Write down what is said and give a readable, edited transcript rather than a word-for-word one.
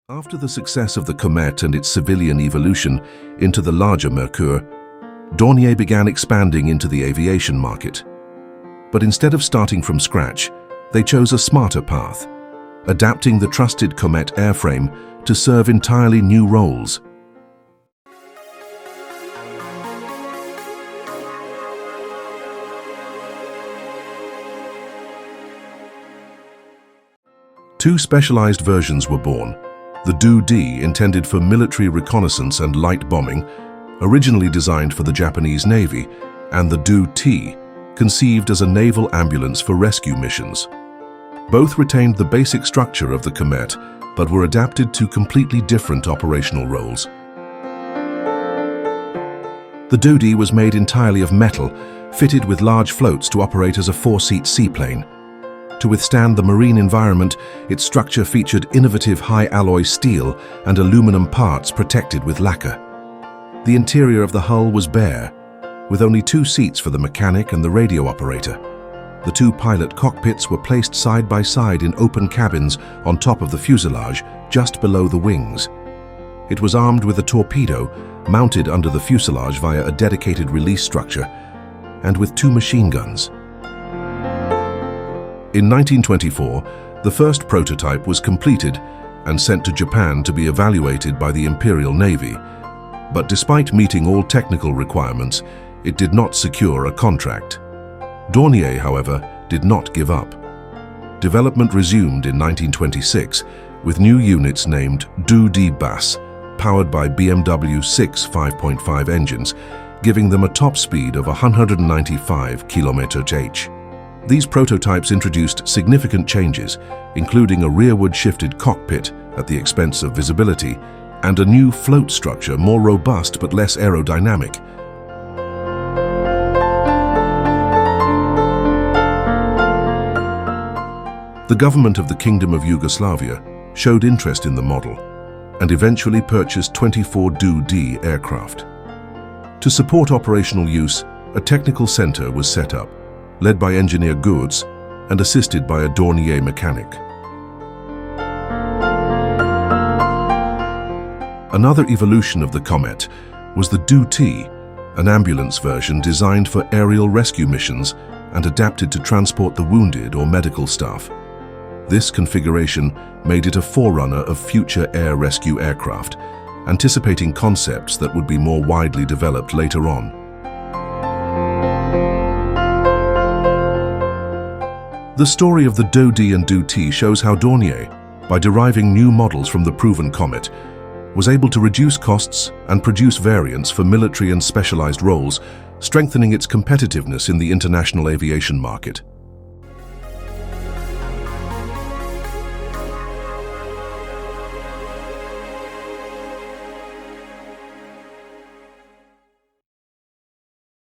After the success of the Komet and its civilian evolution into the larger Merkur, Dornier began expanding into the aviation market. But instead of starting from scratch, they chose a smarter path, adapting the trusted Komet airframe to serve entirely new roles. Two specialized versions were born. The Do-D, intended for military reconnaissance and light bombing, originally designed for the Japanese Navy, and the Do-T, conceived as a naval ambulance for rescue missions. Both retained the basic structure of the Komet, but were adapted to completely different operational roles. The Do-D was made entirely of metal, fitted with large floats to operate as a four-seat seaplane. To withstand the marine environment, its structure featured innovative high-alloy steel and aluminum parts protected with lacquer. The interior of the hull was bare, with only two seats for the mechanic and the radio operator. The two pilot cockpits were placed side by side in open cabins on top of the fuselage, just below the wings. It was armed with a torpedo, mounted under the fuselage via a dedicated release structure, and with two machine guns. In 1924, the first prototype was completed and sent to Japan to be evaluated by the Imperial Navy. But despite meeting all technical requirements, it did not secure a contract. Dornier, however, did not give up. Development resumed in 1926 with new units named Do-D Bus, powered by BMW 6 5.5 engines, giving them a top speed of 195 km/h. These prototypes introduced significant changes, including a rearward-shifted cockpit at the expense of visibility, and a new float structure more robust but less aerodynamic. The government of the Kingdom of Yugoslavia showed interest in the model and eventually purchased 24 Do-D aircraft. To support operational use, a technical center was set up, led by engineer Goertz and assisted by a Dornier mechanic. Another evolution of the Komet was the Do-T, an ambulance version designed for aerial rescue missions and adapted to transport the wounded or medical staff. This configuration made it a forerunner of future air rescue aircraft, anticipating concepts that would be more widely developed later on. The story of the Do-D and Do-T shows how Dornier, by deriving new models from the proven Komet, was able to reduce costs and produce variants for military and specialized roles, strengthening its competitiveness in the international aviation market.